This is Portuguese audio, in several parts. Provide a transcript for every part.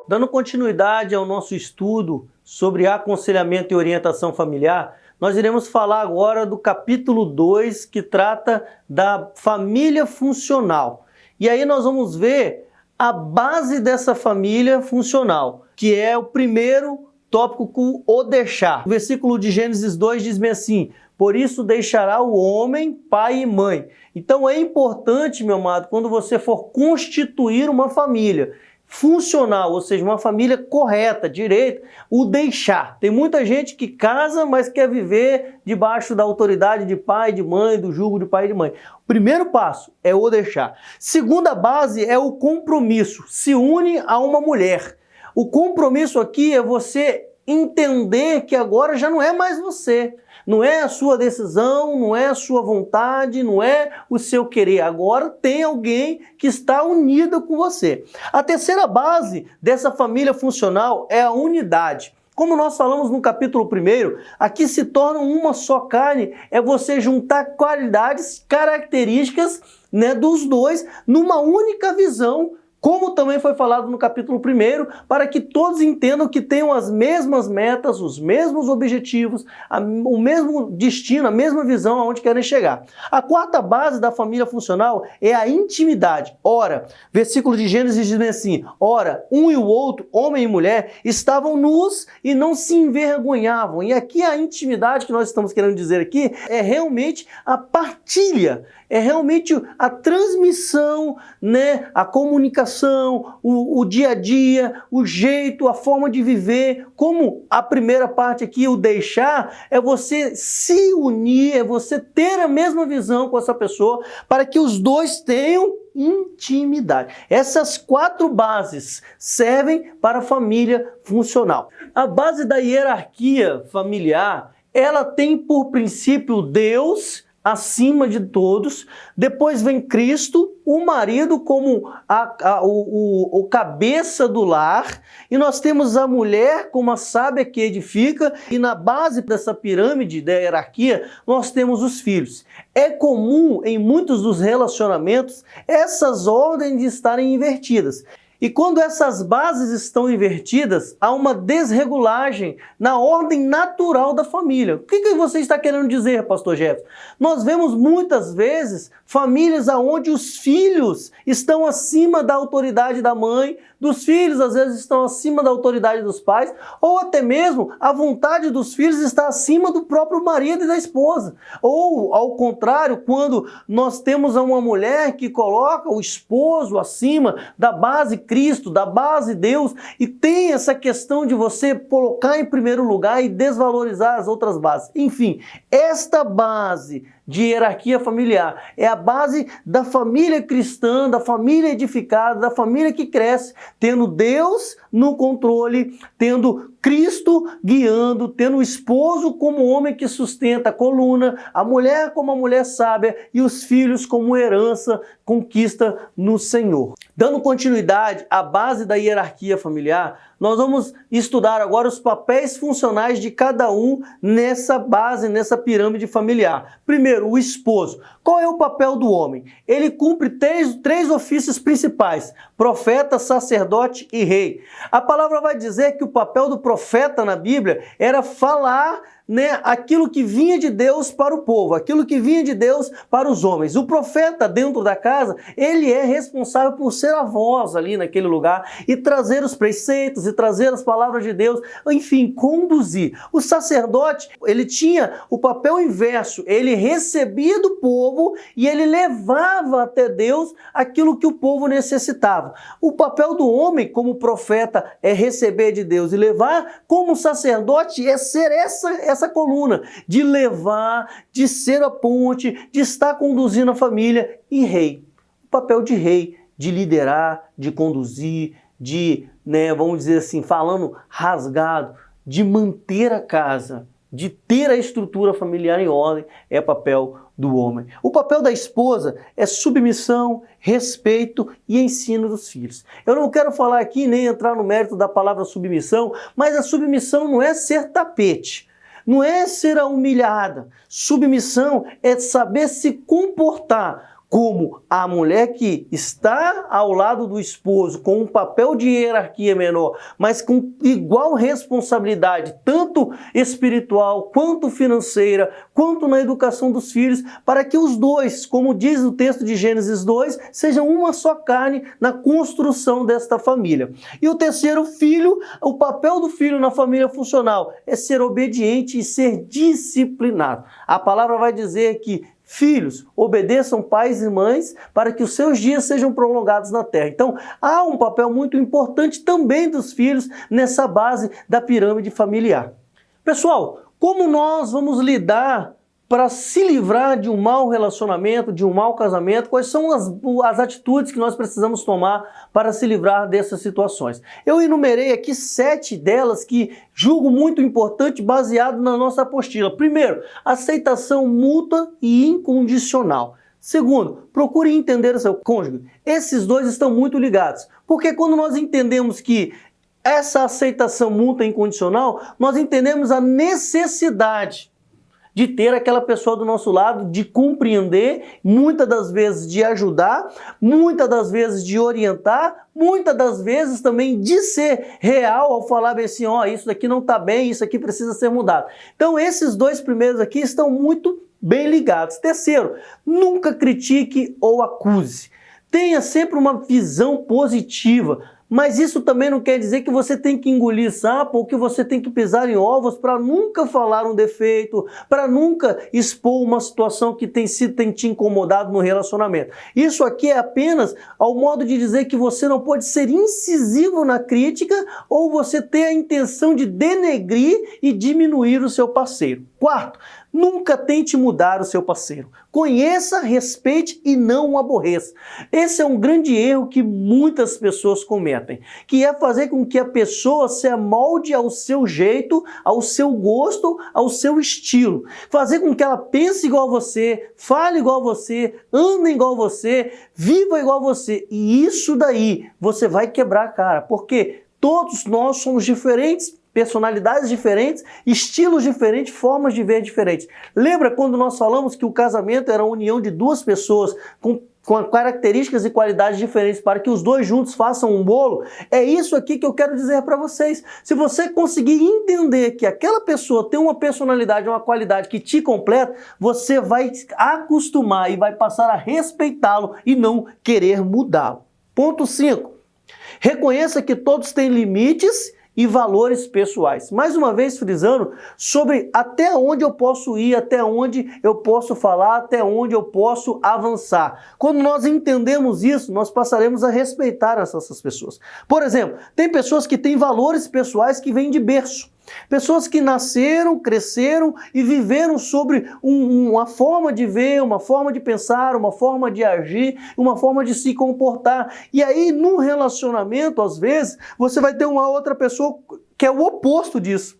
Dando continuidade ao nosso estudo sobre aconselhamento e orientação familiar, nós iremos falar agora do capítulo 2, que trata da família funcional. E aí nós vamos ver a base dessa família funcional, que é o primeiro tópico, o deixar. O versículo de Gênesis 2 diz bem assim: por isso deixará o homem pai e mãe. Então é importante, meu amado, quando você for constituir uma família funcional, ou seja, uma família correta, direita, o deixar. Tem muita gente que casa, mas quer viver debaixo da autoridade de pai, de mãe, do jugo de pai e de mãe. O primeiro passo é o deixar. Segunda base é o compromisso. Se une a uma mulher. O compromisso aqui é você entender que agora já não é mais você. Não é a sua decisão, não é a sua vontade, não é o seu querer. Agora tem alguém que está unido com você. A terceira base dessa família funcional é a unidade. Como nós falamos no capítulo 1, aqui se torna uma só carne, é você juntar qualidades, características, dos dois numa única visão, como também foi falado no capítulo 1, para que todos entendam que tenham as mesmas metas, os mesmos objetivos, o mesmo destino, a mesma visão aonde querem chegar. A quarta base da família funcional é a intimidade. Ora, versículo de Gênesis diz assim: ora, um e o outro, homem e mulher, estavam nus e não se envergonhavam. E aqui a intimidade que nós estamos querendo dizer aqui é realmente a partilha, é realmente a transmissão, a comunicação, o dia a dia, o jeito, a forma de viver. Como a primeira parte aqui, o deixar, é você se unir, é você ter a mesma visão com essa pessoa, para que os dois tenham intimidade. Essas 4 bases servem para a família funcional. A base da hierarquia familiar, ela tem por princípio Deus acima de todos, depois vem Cristo, o marido como o cabeça do lar, e nós temos a mulher como a sábia que edifica, e na base dessa pirâmide da hierarquia nós temos os filhos. É comum em muitos dos relacionamentos essas ordens estarem invertidas. E quando essas bases estão invertidas, há uma desregulagem na ordem natural da família. O que você está querendo dizer, pastor Jefferson? Nós vemos muitas vezes famílias onde os filhos estão acima da autoridade da mãe, dos filhos às vezes estão acima da autoridade dos pais, ou até mesmo a vontade dos filhos está acima do próprio marido e da esposa. Ou, ao contrário, quando nós temos uma mulher que coloca o esposo acima da base Cristo, da base Deus, e tem essa questão de você colocar em primeiro lugar e desvalorizar as outras bases. Enfim, esta base de hierarquia familiar é a base da família cristã, da família edificada, da família que cresce, tendo Deus no controle, tendo Cristo guiando, tendo o esposo como homem que sustenta a coluna, a mulher como a mulher sábia e os filhos como herança, conquista no Senhor. Dando continuidade à base da hierarquia familiar, nós vamos estudar agora os papéis funcionais de cada um nessa base, nessa pirâmide familiar. Primeiro, o esposo. Qual é o papel do homem? Ele cumpre três ofícios principais: profeta, sacerdote e rei. A palavra vai dizer que o papel do profeta na Bíblia era falar aquilo que vinha de Deus para o povo, aquilo que vinha de Deus para os homens. O profeta dentro da casa, ele é responsável por ser a voz ali naquele lugar e trazer os preceitos e trazer as palavras de Deus, enfim, conduzir. O sacerdote, ele tinha o papel inverso, ele recebia do povo e ele levava até Deus aquilo que o povo necessitava. O papel do homem como profeta é receber de Deus e levar, como sacerdote é ser essa coluna, de levar, de ser a ponte, de estar conduzindo a família. E rei, o papel de rei, de liderar, de conduzir, de, vamos dizer assim, falando rasgado, de manter a casa, de ter a estrutura familiar em ordem, é papel do homem. O papel da esposa é submissão, respeito e ensino dos filhos. Eu não quero falar aqui nem entrar no mérito da palavra submissão, mas a submissão não é ser tapete. Não é ser a humilhada. Submissão é saber se comportar como a mulher que está ao lado do esposo com um papel de hierarquia menor, mas com igual responsabilidade, tanto espiritual, quanto financeira, quanto na educação dos filhos, para que os dois, como diz o texto de Gênesis 2, sejam uma só carne na construção desta família. E o terceiro, filho, o papel do filho na família funcional é ser obediente e ser disciplinado. A palavra vai dizer que filhos, obedeçam pais e mães para que os seus dias sejam prolongados na terra. Então, há um papel muito importante também dos filhos nessa base da pirâmide familiar. Pessoal, como nós vamos lidar para se livrar de um mau relacionamento, de um mau casamento? Quais são as atitudes que nós precisamos tomar para se livrar dessas situações? Eu enumerei aqui 7 delas que julgo muito importante, baseado na nossa apostila. Primeiro, aceitação mútua e incondicional. Segundo, procure entender o seu cônjuge. Esses dois estão muito ligados, porque quando nós entendemos que essa aceitação mútua e incondicional, nós entendemos a necessidade de ter aquela pessoa do nosso lado, de compreender, muitas das vezes de ajudar, muitas das vezes de orientar, muitas das vezes também de ser real ao falar bem assim, ó, isso daqui não está bem, isso aqui precisa ser mudado. Então esses dois primeiros aqui estão muito bem ligados. Terceiro, nunca critique ou acuse. Tenha sempre uma visão positiva. Mas isso também não quer dizer que você tem que engolir sapo ou que você tem que pisar em ovos para nunca falar um defeito, para nunca expor uma situação que tem te incomodado no relacionamento. Isso aqui é apenas ao modo de dizer que você não pode ser incisivo na crítica ou você ter a intenção de denegrir e diminuir o seu parceiro. Quarto, nunca tente mudar o seu parceiro. Conheça, respeite e não o aborreça. Esse é um grande erro que muitas pessoas cometem, que é fazer com que a pessoa se amolde ao seu jeito, ao seu gosto, ao seu estilo. Fazer com que ela pense igual a você, fale igual a você, ande igual a você, viva igual a você. E isso daí você vai quebrar a cara, porque todos nós somos diferentes, personalidades diferentes, estilos diferentes, formas de ver diferentes. Lembra quando nós falamos que o casamento era a união de duas pessoas com características e qualidades diferentes para que os dois juntos façam um bolo? É isso aqui que eu quero dizer para vocês. Se você conseguir entender que aquela pessoa tem uma personalidade, uma qualidade que te completa, você vai acostumar e vai passar a respeitá-lo e não querer mudá-lo. Ponto 5. Reconheça que todos têm limites e valores pessoais. Mais uma vez frisando sobre até onde eu posso ir, até onde eu posso falar, até onde eu posso avançar. Quando nós entendemos isso, nós passaremos a respeitar essas pessoas. Por exemplo, tem pessoas que têm valores pessoais que vêm de berço. Pessoas que nasceram, cresceram e viveram sobre uma forma de ver, uma forma de pensar, uma forma de agir, uma forma de se comportar. E aí, no relacionamento, às vezes, você vai ter uma outra pessoa que é o oposto disso.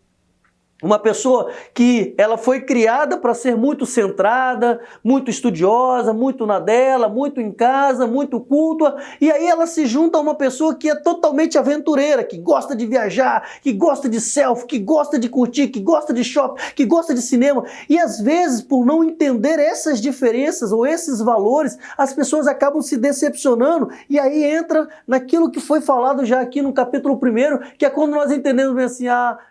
Uma pessoa que ela foi criada para ser muito centrada, muito estudiosa, muito na dela, muito em casa, muito culta, e aí ela se junta a uma pessoa que é totalmente aventureira, que gosta de viajar, que gosta de selfie, que gosta de curtir, que gosta de shopping, que gosta de cinema, e às vezes, por não entender essas diferenças ou esses valores, as pessoas acabam se decepcionando, e aí entra naquilo que foi falado já aqui no capítulo 1, que é quando nós entendemos bem assim,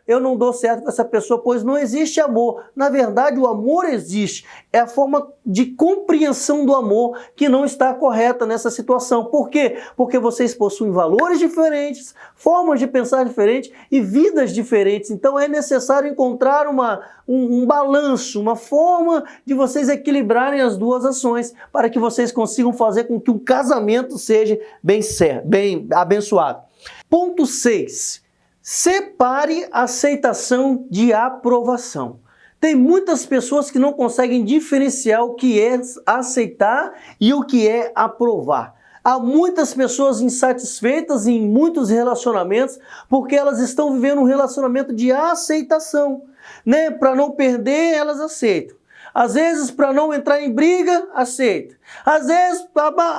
eu não dou certo com essa pessoa, pois não existe amor. Na verdade, o amor existe. É a forma de compreensão do amor que não está correta nessa situação. Por quê? Porque vocês possuem valores diferentes, formas de pensar diferentes e vidas diferentes. Então é necessário encontrar um balanço, uma forma de vocês equilibrarem as duas ações para que vocês consigam fazer com que o casamento seja bem abençoado. Ponto 6. Separe a aceitação de aprovação. Tem muitas pessoas que não conseguem diferenciar o que é aceitar e o que é aprovar. Há muitas pessoas insatisfeitas em muitos relacionamentos porque elas estão vivendo um relacionamento de aceitação, né? Para não perder, elas aceitam. Às vezes, para não entrar em briga, aceita. Às vezes,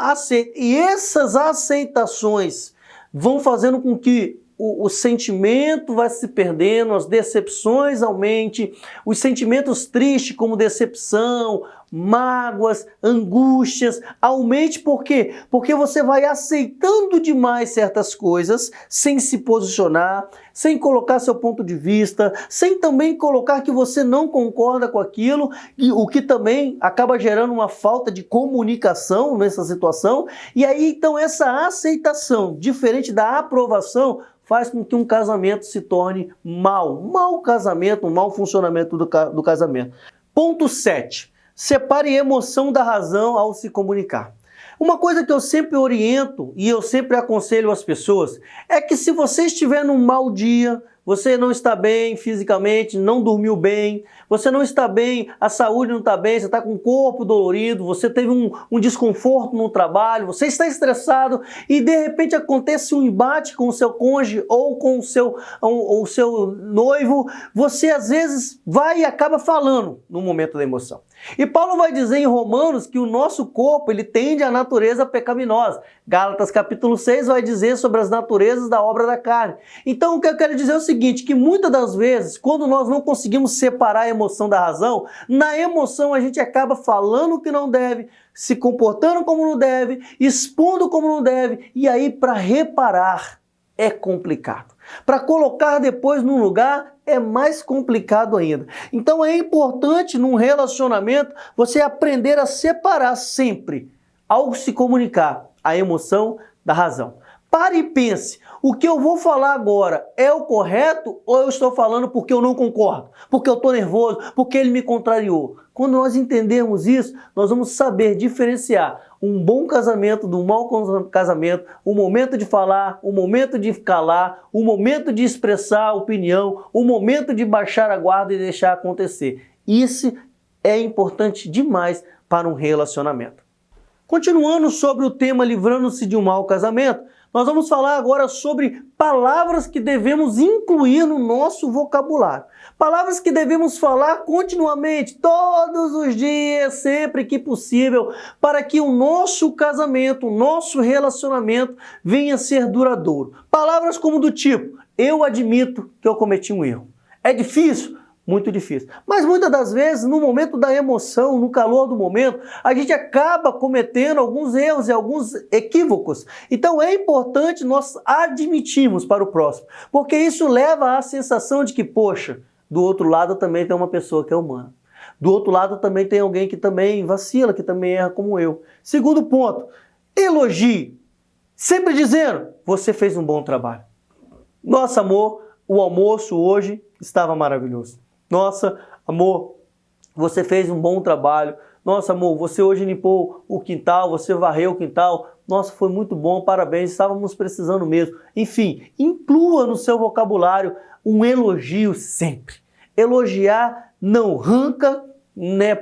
aceita. E essas aceitações vão fazendo com que o sentimento vai se perdendo, as decepções aumentem, os sentimentos tristes como decepção, mágoas, angústias. Aumente por quê? Porque você vai aceitando demais certas coisas sem se posicionar, sem colocar seu ponto de vista, sem também colocar que você não concorda com aquilo, e o que também acaba gerando uma falta de comunicação nessa situação. E aí, então, essa aceitação, diferente da aprovação, faz com que um casamento se torne mau casamento, um mau funcionamento do casamento. Ponto 7. Separe emoção da razão ao se comunicar. Uma coisa que eu sempre oriento e eu sempre aconselho as pessoas é que se você estiver num mau dia, você não está bem fisicamente, não dormiu bem, você não está bem, a saúde não está bem, você está com o corpo dolorido, você teve um desconforto no trabalho, você está estressado e de repente acontece um embate com o seu cônjuge ou com o seu noivo, você às vezes vai e acaba falando no momento da emoção. E Paulo vai dizer em Romanos que o nosso corpo ele tende à natureza pecaminosa. Gálatas capítulo 6 vai dizer sobre as naturezas da obra da carne. Então o que eu quero dizer é o seguinte, que muitas das vezes, quando nós não conseguimos separar a emoção da razão, na emoção a gente acaba falando o que não deve, se comportando como não deve, expondo como não deve, e aí para reparar é complicado. Para colocar depois num lugar é mais complicado ainda. Então é importante num relacionamento você aprender a separar sempre, ao se comunicar, a emoção da razão. Pare e pense, o que eu vou falar agora é o correto ou eu estou falando porque eu não concordo, porque eu estou nervoso, porque ele me contrariou? Quando nós entendermos isso, nós vamos saber diferenciar um bom casamento de um mau casamento, o momento de falar, o momento de calar, o momento de expressar a opinião, o momento de baixar a guarda e deixar acontecer. Isso é importante demais para um relacionamento. Continuando sobre o tema livrando-se de um mau casamento, nós vamos falar agora sobre palavras que devemos incluir no nosso vocabulário. Palavras que devemos falar continuamente, todos os dias, sempre que possível, para que o nosso casamento, o nosso relacionamento venha a ser duradouro. Palavras como do tipo, eu admito que eu cometi um erro. É difícil? Muito difícil. Mas muitas das vezes, no momento da emoção, no calor do momento, a gente acaba cometendo alguns erros e alguns equívocos. Então é importante nós admitirmos para o próximo, porque isso leva à sensação de que, poxa, do outro lado também tem uma pessoa que é humana. Do outro lado também tem alguém que também vacila, que também erra como eu. Segundo ponto, elogie. Sempre dizendo, você fez um bom trabalho. Nossa, amor, o almoço hoje estava maravilhoso. Nossa, amor, você fez um bom trabalho. Nossa, amor, você hoje limpou o quintal, você varreu o quintal. Nossa, foi muito bom, parabéns, estávamos precisando mesmo. Enfim, inclua no seu vocabulário um elogio sempre. Elogiar não arranca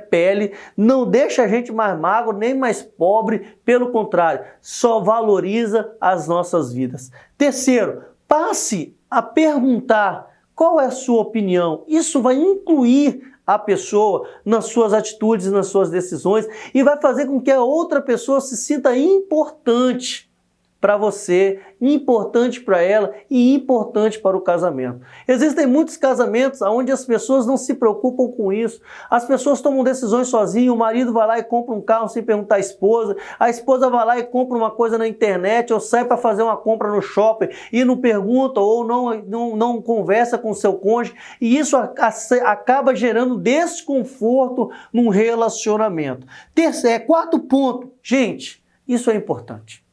pele, não deixa a gente mais magro, nem mais pobre, pelo contrário, só valoriza as nossas vidas. Terceiro, passe a perguntar qual é a sua opinião. Isso vai incluir a pessoa nas suas atitudes, nas suas decisões e vai fazer com que a outra pessoa se sinta importante para você, importante para ela e importante para o casamento. Existem muitos casamentos onde as pessoas não se preocupam com isso. As pessoas tomam decisões sozinhas, o marido vai lá e compra um carro sem perguntar à esposa, a esposa vai lá e compra uma coisa na internet ou sai para fazer uma compra no shopping e não pergunta ou não conversa com o seu cônjuge e isso acaba gerando desconforto num relacionamento. Quarto ponto, gente, isso é importante.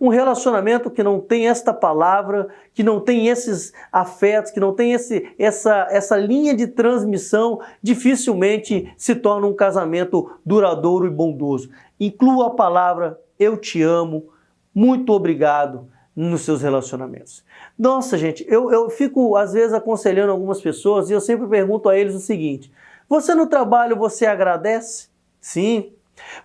Um relacionamento que não tem esta palavra, que não tem esses afetos, que não tem essa linha de transmissão, dificilmente se torna um casamento duradouro e bondoso. Inclua a palavra eu te amo, muito obrigado nos seus relacionamentos. Nossa, gente, eu fico às vezes aconselhando algumas pessoas e eu sempre pergunto a eles o seguinte, você no trabalho, você agradece? Sim.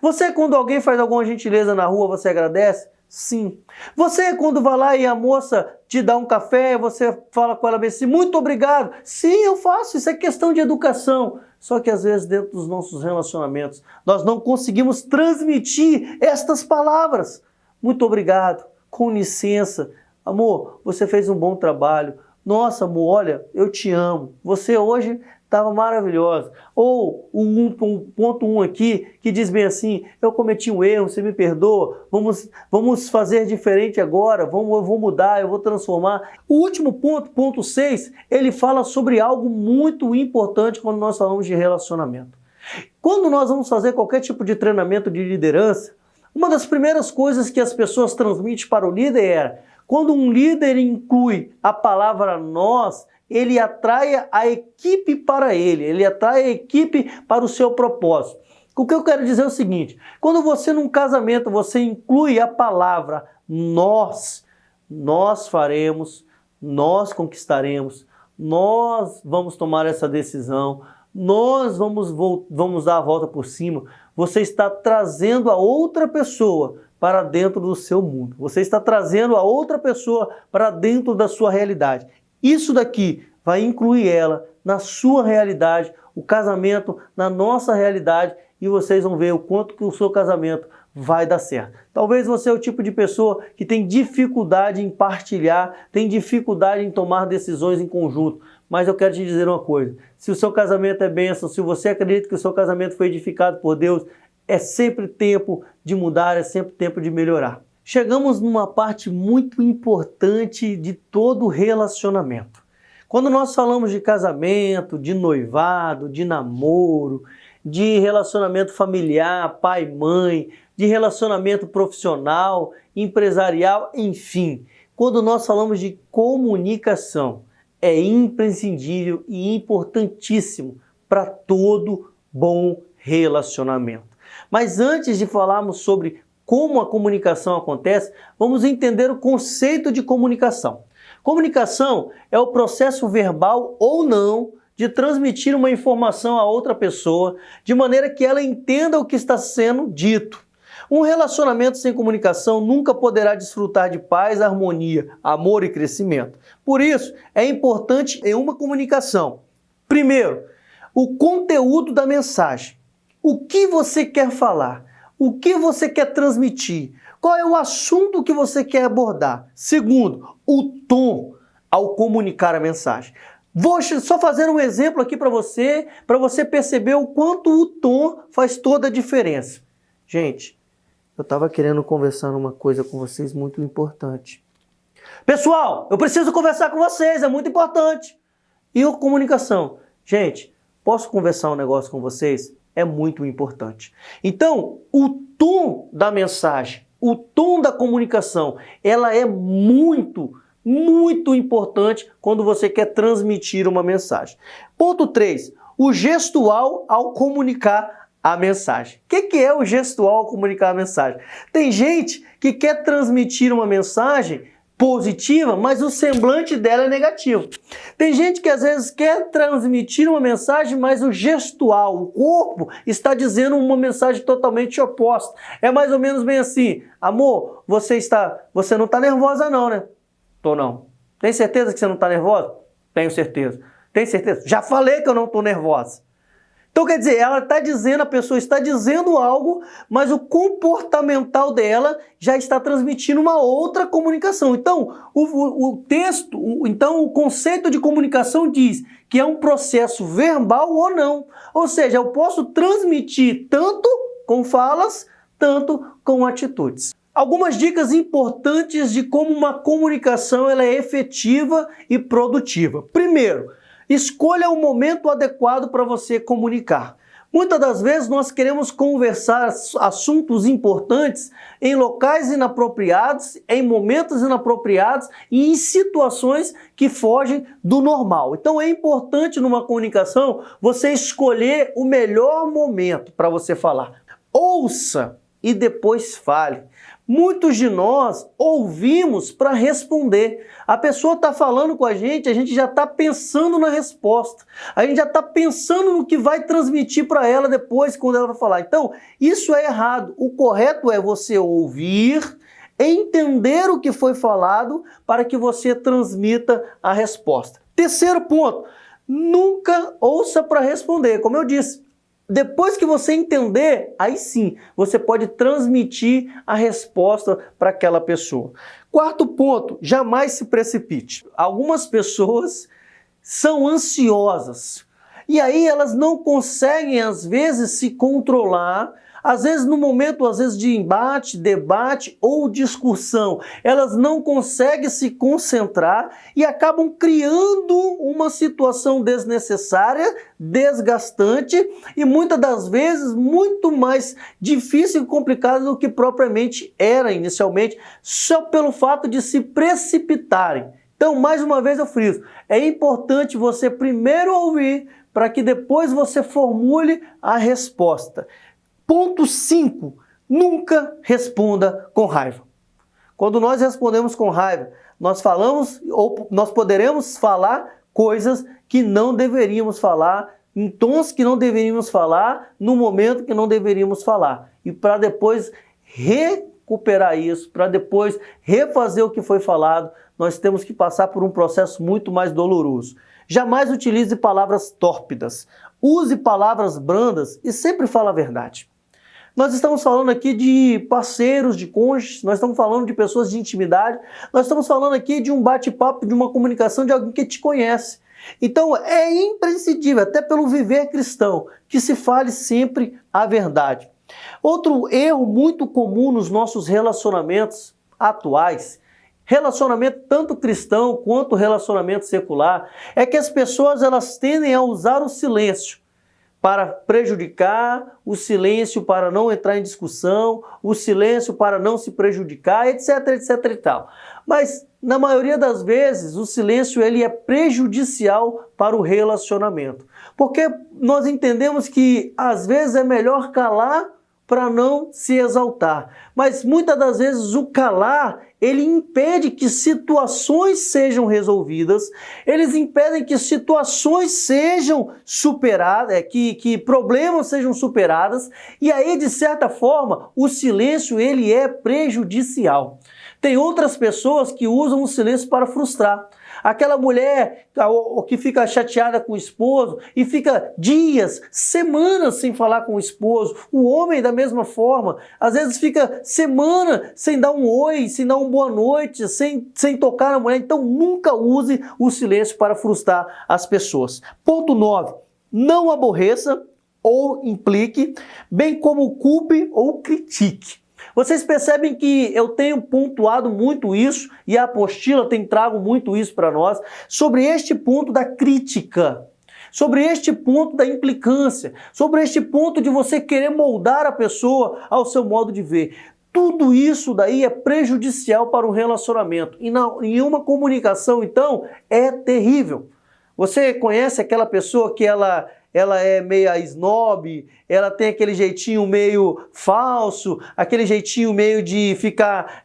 Você quando alguém faz alguma gentileza na rua, você agradece? Sim. Você, quando vai lá e a moça te dá um café, você fala com ela bem assim, muito obrigado. Sim, eu faço, isso é questão de educação. Só que às vezes dentro dos nossos relacionamentos, nós não conseguimos transmitir estas palavras. Muito obrigado, com licença, amor, você fez um bom trabalho, nossa, amor, olha, eu te amo, você hoje estava maravilhosa. Ou um ponto 1 aqui, que diz bem assim, eu cometi um erro, você me perdoa, vamos fazer diferente agora, eu vou mudar, eu vou transformar. O último ponto, ponto 6, ele fala sobre algo muito importante quando nós falamos de relacionamento. Quando nós vamos fazer qualquer tipo de treinamento de liderança, uma das primeiras coisas que as pessoas transmitem para o líder é, quando um líder inclui a palavra nós, ele atrai a equipe para ele atrai a equipe para o seu propósito. O que eu quero dizer é o seguinte, quando você num casamento, você inclui a palavra nós faremos, nós conquistaremos, nós vamos tomar essa decisão, nós vamos dar a volta por cima, você está trazendo a outra pessoa para dentro do seu mundo. Você está trazendo a outra pessoa para dentro da sua realidade. Isso daqui vai incluir ela na sua realidade, o casamento na nossa realidade, e vocês vão ver o quanto que o seu casamento vai dar certo. Talvez você é o tipo de pessoa que tem dificuldade em partilhar, tem dificuldade em tomar decisões em conjunto. Mas eu quero te dizer uma coisa, se o seu casamento é bênção, se você acredita que o seu casamento foi edificado por Deus, é sempre tempo de mudar, é sempre tempo de melhorar. Chegamos numa parte muito importante de todo relacionamento. Quando nós falamos de casamento, de noivado, de namoro, de relacionamento familiar, pai, mãe, de relacionamento profissional, empresarial, enfim, quando nós falamos de comunicação, é imprescindível e importantíssimo para todo bom relacionamento. Mas antes de falarmos sobre como a comunicação acontece, vamos entender o conceito de comunicação. Comunicação é o processo verbal ou não de transmitir uma informação a outra pessoa de maneira que ela entenda o que está sendo dito. Um relacionamento sem comunicação nunca poderá desfrutar de paz, harmonia, amor e crescimento. Por isso, é importante em uma comunicação, primeiro, o conteúdo da mensagem. O que você quer falar? O que você quer transmitir? Qual é o assunto que você quer abordar? Segundo, o tom ao comunicar a mensagem. Vou só fazer um exemplo aqui para você perceber o quanto o tom faz toda a diferença. Gente, eu estava querendo conversar uma coisa com vocês muito importante. Pessoal, eu preciso conversar com vocês, é muito importante. E a comunicação? Gente, posso conversar um negócio com vocês? É muito importante. Então, o tom da mensagem, o tom da comunicação, ela é muito importante quando você quer transmitir uma mensagem. Ponto 3, o gestual ao comunicar a mensagem. O que é o gestual ao comunicar a mensagem? Tem gente que quer transmitir uma mensagem positiva, mas o semblante dela é negativo. Tem gente que às vezes quer transmitir uma mensagem, mas o gestual, o corpo, está dizendo uma mensagem totalmente oposta. É mais ou menos bem assim, amor, você não está nervosa não, né? Tô não. Tem certeza que você não está nervosa? Tenho certeza. Tem certeza? Já falei que eu não estou nervosa. Então quer dizer, a pessoa está dizendo algo, mas o comportamental dela já está transmitindo uma outra comunicação. Então, o conceito de comunicação diz que é um processo verbal ou não. Ou seja, eu posso transmitir tanto com falas, tanto com atitudes. Algumas dicas importantes de como uma comunicação ela é efetiva e produtiva. Primeiro, escolha o momento adequado para você comunicar. Muitas das vezes nós queremos conversar assuntos importantes em locais inapropriados, em momentos inapropriados e em situações que fogem do normal. Então é importante numa comunicação você escolher o melhor momento para você falar. Ouça e depois fale. Muitos de nós ouvimos para responder. A pessoa está falando com a gente já está pensando na resposta. A gente já está pensando no que vai transmitir para ela depois, quando ela vai falar. Então, isso é errado. O correto é você ouvir, entender o que foi falado para que você transmita a resposta. Terceiro ponto, nunca ouça para responder. Como eu disse, Depois que você entender, aí sim, você pode transmitir a resposta para aquela pessoa. Quarto ponto, jamais se precipite. Algumas pessoas são ansiosas e aí elas não conseguem, às vezes, se controlar. Às vezes, no momento, de embate, debate ou discussão, elas não conseguem se concentrar e acabam criando uma situação desnecessária, desgastante e muitas das vezes muito mais difícil e complicada do que propriamente era inicialmente, só pelo fato de se precipitarem. Então, mais uma vez eu friso, é importante você primeiro ouvir para que depois você formule a resposta. Ponto 5. Nunca responda com raiva. Quando nós respondemos com raiva, nós falamos ou nós poderemos falar coisas que não deveríamos falar, em tons que não deveríamos falar, no momento que não deveríamos falar. E para depois recuperar isso, para depois refazer o que foi falado, nós temos que passar por um processo muito mais doloroso. Jamais utilize palavras tórpidas. Use palavras brandas e sempre fale a verdade. Nós estamos falando aqui de parceiros, de cônjuges, nós estamos falando de pessoas de intimidade, nós estamos falando aqui de um bate-papo, de uma comunicação de alguém que te conhece. Então é imprescindível, até pelo viver cristão, que se fale sempre a verdade. Outro erro muito comum nos nossos relacionamentos atuais, relacionamento tanto cristão quanto relacionamento secular, é que as pessoas elas tendem a usar o silêncio para prejudicar, o silêncio para não entrar em discussão, o silêncio para não se prejudicar, etc, etc e tal. Mas, na maioria das vezes, o silêncio ele é prejudicial para o relacionamento. Porque nós entendemos que, às vezes, é melhor calar para não se exaltar. Mas, muitas das vezes, o calar, ele impede que situações sejam resolvidas, eles impedem que situações sejam superadas, que problemas sejam superados, e aí, de certa forma, o silêncio, ele é prejudicial. Tem outras pessoas que usam o silêncio para frustrar. Aquela mulher que fica chateada com o esposo e fica dias, semanas sem falar com o esposo. O homem da mesma forma, às vezes fica semana sem dar um oi, sem dar uma boa noite, sem tocar na mulher. Então nunca use o silêncio para frustrar as pessoas. Ponto 9. Não aborreça ou implique, bem como culpe ou critique. Vocês percebem que eu tenho pontuado muito isso e a apostila tem trago muito isso para nós sobre este ponto da crítica, sobre este ponto da implicância, sobre este ponto de você querer moldar a pessoa ao seu modo de ver. Tudo isso daí é prejudicial para o relacionamento e em uma comunicação, então, é terrível. Você conhece aquela pessoa que ela é meio snob, ela tem aquele jeitinho meio falso, aquele jeitinho meio de ficar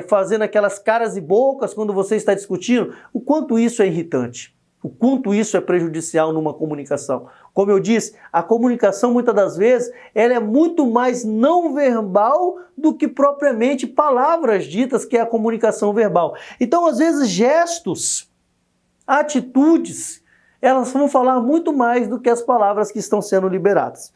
fazendo aquelas caras e bocas quando você está discutindo. O quanto isso é irritante, o quanto isso é prejudicial numa comunicação. Como eu disse, a comunicação muitas das vezes ela é muito mais não verbal do que propriamente palavras ditas, que é a comunicação verbal. Então, às vezes, gestos, atitudes, elas vão falar muito mais do que as palavras que estão sendo liberadas.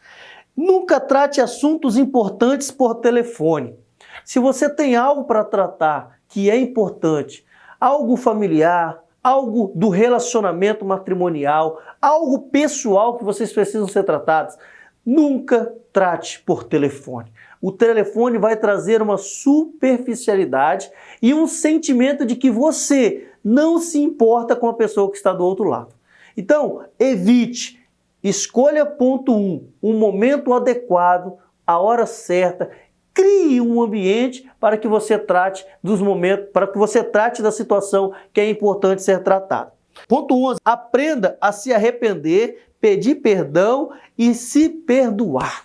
Nunca trate assuntos importantes por telefone. Se você tem algo para tratar que é importante, algo familiar, algo do relacionamento matrimonial, algo pessoal que vocês precisam ser tratados, nunca trate por telefone. O telefone vai trazer uma superficialidade e um sentimento de que você não se importa com a pessoa que está do outro lado. Então, evite, escolha ponto 1, um momento adequado, a hora certa, crie um ambiente para que você trate dos momentos, para que você trate da situação que é importante ser tratada. Ponto 11, aprenda a se arrepender, pedir perdão e se perdoar.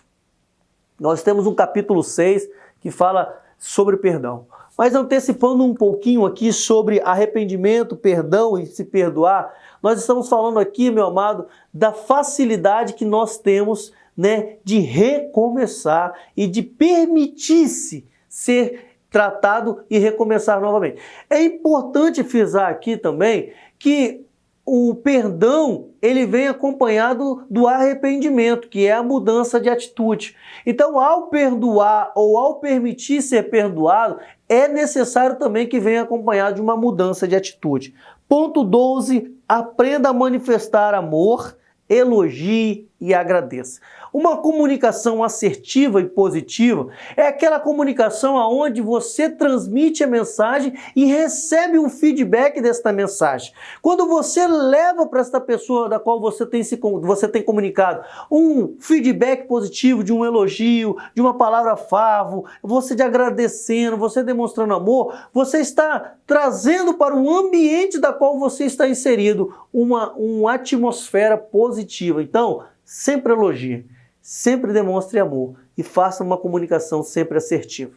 Nós temos um capítulo 6 que fala sobre perdão. Mas antecipando um pouquinho aqui sobre arrependimento, perdão e se perdoar, nós estamos falando aqui, meu amado, da facilidade que nós temos, né, de recomeçar e de permitir-se ser tratado e recomeçar novamente. É importante frisar aqui também que o perdão, ele vem acompanhado do arrependimento, que é a mudança de atitude. Então, ao perdoar ou ao permitir ser perdoado, é necessário também que venha acompanhado de uma mudança de atitude. Ponto 12, aprenda a manifestar amor, elogie e agradeça. Uma comunicação assertiva e positiva é aquela comunicação onde você transmite a mensagem e recebe um feedback desta mensagem. Quando você leva para esta pessoa da qual você tem comunicado um feedback positivo, de um elogio, de uma palavra favo, você de agradecendo, você demonstrando amor, você está trazendo para o ambiente da qual você está inserido uma atmosfera positiva. Então, sempre elogie, sempre demonstre amor e faça uma comunicação sempre assertiva.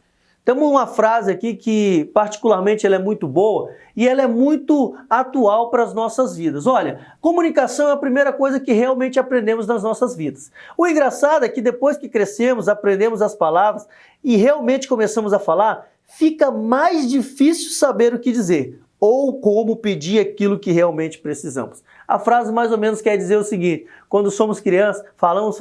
Temos uma frase aqui que particularmente ela é muito boa e ela é muito atual para as nossas vidas. Olha, comunicação é a primeira coisa que realmente aprendemos nas nossas vidas. O engraçado é que depois que crescemos, aprendemos as palavras e realmente começamos a falar, fica mais difícil saber o que dizer ou como pedir aquilo que realmente precisamos. A frase mais ou menos quer dizer o seguinte: quando somos crianças, falamos.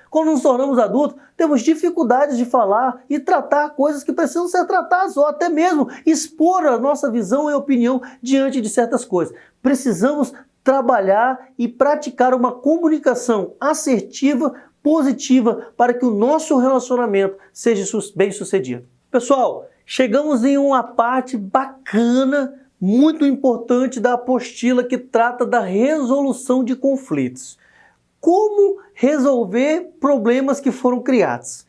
Quando nos tornamos adultos, temos dificuldades de falar e tratar coisas que precisam ser tratadas, ou até mesmo expor a nossa visão e opinião diante de certas coisas. Precisamos trabalhar e praticar uma comunicação assertiva, positiva, para que o nosso relacionamento seja bem sucedido. Pessoal, chegamos em uma parte bacana, muito importante da apostila que trata da resolução de conflitos. Como resolver problemas que foram criados?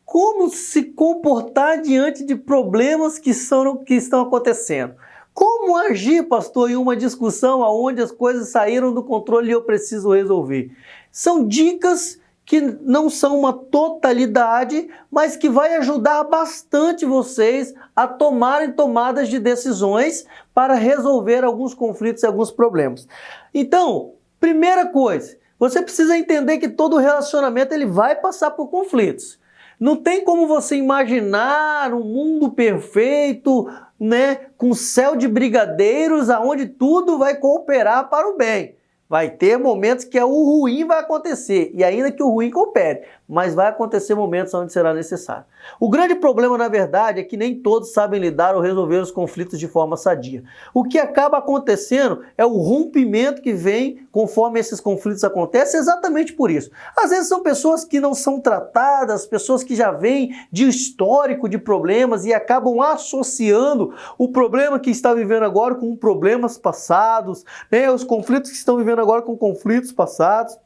Como se comportar diante de problemas que estão acontecendo? Como agir, pastor, em uma discussão onde as coisas saíram do controle e eu preciso resolver? São dicas que não são uma totalidade, mas que vai ajudar bastante vocês a tomarem tomadas de decisões para resolver alguns conflitos e alguns problemas. Então, primeira coisa, você precisa entender que todo relacionamento ele vai passar por conflitos. Não tem como você imaginar um mundo perfeito, né, com céu de brigadeiros, aonde tudo vai cooperar para o bem. Vai ter momentos que o ruim vai acontecer, e ainda que o ruim coopere, mas vai acontecer momentos onde será necessário. O grande problema, na verdade, é que nem todos sabem lidar ou resolver os conflitos de forma sadia. O que acaba acontecendo é o rompimento que vem conforme esses conflitos acontecem, exatamente por isso. Às vezes são pessoas que não são tratadas, pessoas que já vêm de histórico de problemas e acabam associando o problema que está vivendo agora com problemas passados, né? Os conflitos que estão vivendo agora com conflitos passados.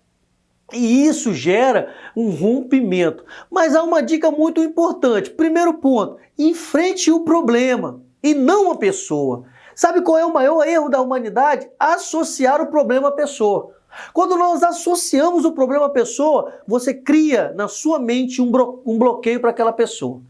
E isso gera um rompimento. Mas há uma dica muito importante. Primeiro ponto, enfrente o problema e não a pessoa. Sabe qual é o maior erro da humanidade? Associar o problema à pessoa. Quando nós associamos o problema à pessoa, você cria na sua mente um bloqueio para aquela pessoa.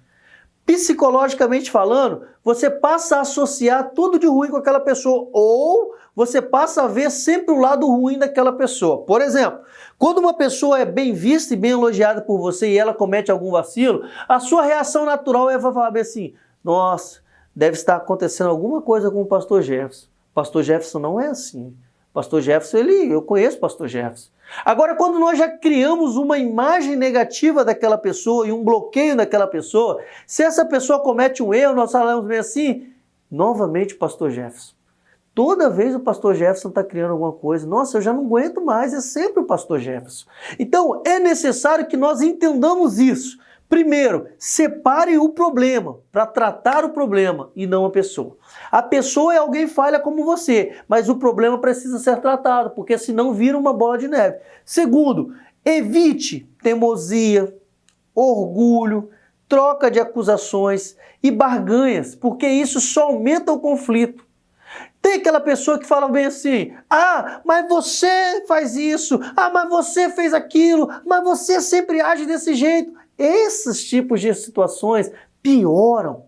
Psicologicamente falando, você passa a associar tudo de ruim com aquela pessoa, ou você passa a ver sempre o lado ruim daquela pessoa. Por exemplo, quando uma pessoa é bem vista e bem elogiada por você e ela comete algum vacilo, a sua reação natural é falar assim: nossa, deve estar acontecendo alguma coisa com o pastor Jefferson. Pastor Jefferson não é assim. Pastor Jefferson, eu conheço o pastor Jefferson. Agora, quando nós já criamos uma imagem negativa daquela pessoa e um bloqueio daquela pessoa, se essa pessoa comete um erro, nós falamos bem assim: novamente o pastor Jefferson. Toda vez o pastor Jefferson está criando alguma coisa. Nossa, eu já não aguento mais, é sempre o pastor Jefferson. Então, é necessário que nós entendamos isso. Primeiro, separe o problema para tratar o problema e não a pessoa. A pessoa é alguém falha como você, mas o problema precisa ser tratado, porque senão vira uma bola de neve. Segundo, evite teimosia, orgulho, troca de acusações e barganhas, porque isso só aumenta o conflito. Tem aquela pessoa que fala bem assim: ah, mas você faz isso, ah, mas você fez aquilo, mas você sempre age desse jeito. Esses tipos de situações pioram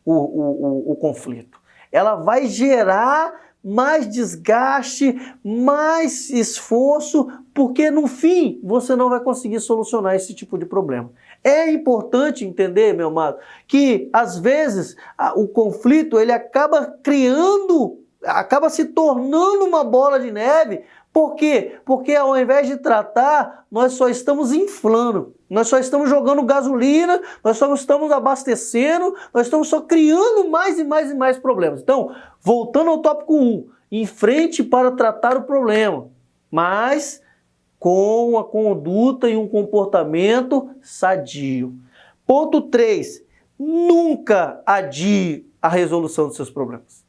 o conflito. Ela vai gerar mais desgaste, mais esforço, porque no fim você não vai conseguir solucionar esse tipo de problema. É importante entender, meu amado, que às vezes o conflito ele acaba criando acaba se tornando uma bola de neve. Por quê? Porque ao invés de tratar, nós só estamos inflando, nós só estamos jogando gasolina, nós só estamos abastecendo, nós estamos só criando mais e mais e mais problemas. Então, voltando ao tópico 1, enfrente para tratar o problema, mas com a conduta e um comportamento sadio. Ponto 3, nunca adie a resolução dos seus problemas.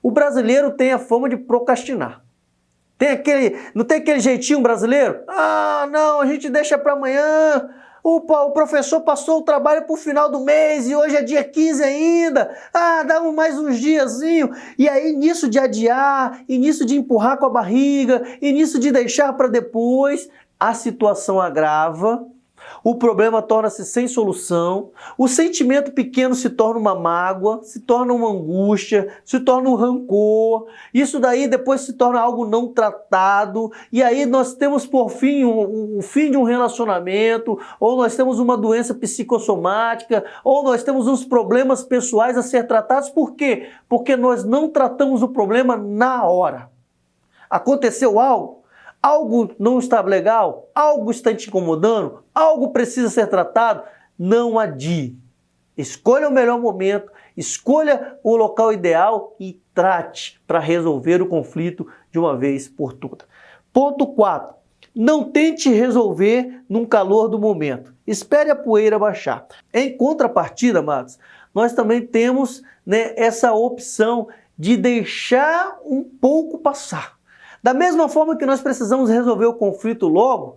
O brasileiro tem a fama de procrastinar. Não tem aquele jeitinho brasileiro? Ah, não, a gente deixa para amanhã. O professor passou o trabalho para o final do mês e hoje é dia 15 ainda. Ah, dá mais uns diazinho. E aí, nisso de adiar, e nisso de empurrar com a barriga, e nisso de deixar para depois, a situação agrava. O problema torna-se sem solução, o sentimento pequeno se torna uma mágoa, se torna uma angústia, se torna um rancor, isso daí depois se torna algo não tratado, e aí nós temos por fim o fim de um relacionamento, ou nós temos uma doença psicossomática, ou nós temos uns problemas pessoais a ser tratados. Por quê? Porque nós não tratamos o problema na hora. Aconteceu algo? Algo não está legal? Algo está te incomodando? Algo precisa ser tratado? Não adie. Escolha o melhor momento, escolha o local ideal e trate para resolver o conflito de uma vez por todas. Ponto 4. Não tente resolver num calor do momento. Espere a poeira baixar. Em contrapartida, amados, nós também temos, essa opção de deixar um pouco passar. Da mesma forma que nós precisamos resolver o conflito logo,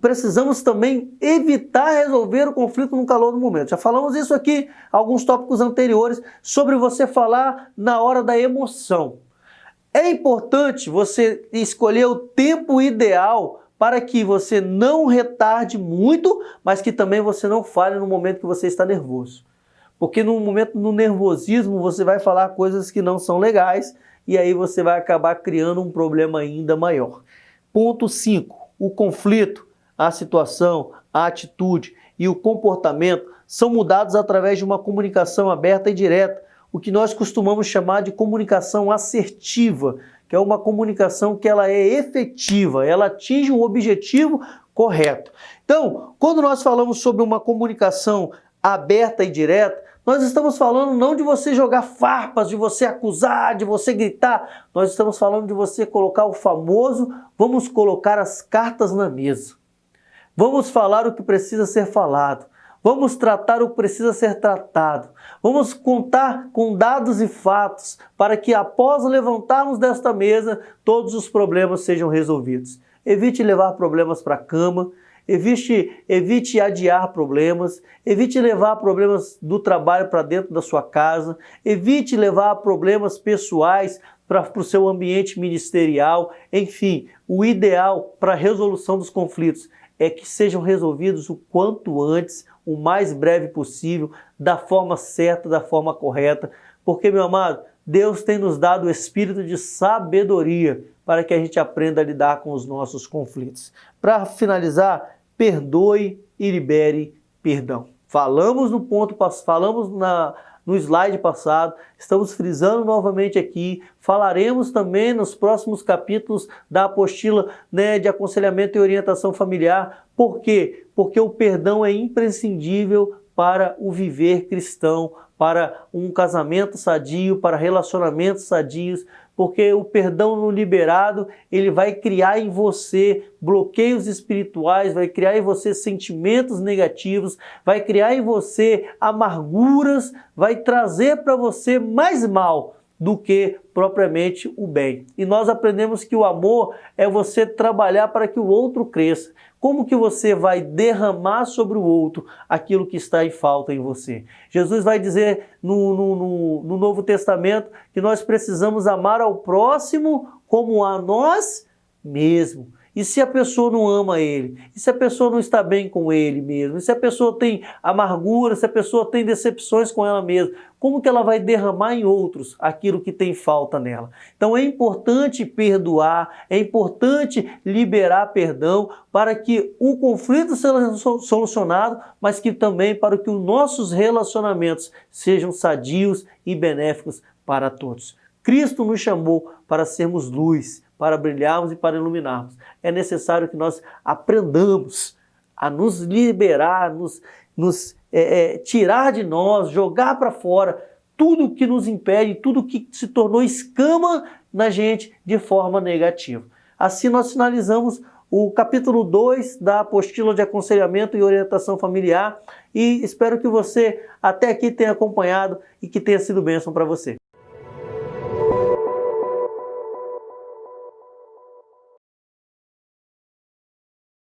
precisamos também evitar resolver o conflito no calor do momento. Já falamos isso aqui, alguns tópicos anteriores, sobre você falar na hora da emoção. É importante você escolher o tempo ideal para que você não retarde muito, mas que também você não fale no momento que você está nervoso. Porque no momento do nervosismo você vai falar coisas que não são legais, e aí você vai acabar criando um problema ainda maior. Ponto 5. O conflito, a situação, a atitude e o comportamento são mudados através de uma comunicação aberta e direta, o que nós costumamos chamar de comunicação assertiva, que é uma comunicação que ela é efetiva, ela atinge o objetivo correto. Então, quando nós falamos sobre uma comunicação aberta e direta, nós estamos falando não de você jogar farpas, de você acusar, de você gritar. Nós estamos falando de você colocar o famoso, vamos colocar as cartas na mesa. Vamos falar o que precisa ser falado. Vamos tratar o que precisa ser tratado. Vamos contar com dados e fatos para que após levantarmos desta mesa, todos os problemas sejam resolvidos. Evite levar problemas para a cama. Evite adiar problemas, evite levar problemas do trabalho para dentro da sua casa, evite levar problemas pessoais para o seu ambiente ministerial. Enfim, o ideal para a resolução dos conflitos é que sejam resolvidos o quanto antes, o mais breve possível, da forma certa, da forma correta, porque, meu amado, Deus tem nos dado o espírito de sabedoria para que a gente aprenda a lidar com os nossos conflitos. Para finalizar, perdoe e libere perdão. Falamos no slide passado, estamos frisando novamente aqui, falaremos também nos próximos capítulos da apostila de aconselhamento e orientação familiar. Por quê? Porque o perdão é imprescindível para o viver cristão, para um casamento sadio, para relacionamentos sadios, porque o perdão não liberado, ele vai criar em você bloqueios espirituais, vai criar em você sentimentos negativos, vai criar em você amarguras, vai trazer para você mais mal do que propriamente o bem. E nós aprendemos que o amor é você trabalhar para que o outro cresça. Como que você vai derramar sobre o outro aquilo que está em falta em você? Jesus vai dizer no Novo Testamento que nós precisamos amar ao próximo como a nós mesmos. E se a pessoa não ama ele? E se a pessoa não está bem com ele mesmo? E se a pessoa tem amargura, se a pessoa tem decepções com ela mesma? Como que ela vai derramar em outros aquilo que tem falta nela? Então é importante perdoar, é importante liberar perdão para que o conflito seja solucionado, mas que também para que os nossos relacionamentos sejam sadios e benéficos para todos. Cristo nos chamou para sermos luz, para brilharmos e para iluminarmos. É necessário que nós aprendamos a nos liberar, tirar de nós, jogar para fora tudo que nos impede, tudo que se tornou escama na gente de forma negativa. Assim nós finalizamos o capítulo 2 da apostila de aconselhamento e orientação familiar e espero que você até aqui tenha acompanhado e que tenha sido bênção para você.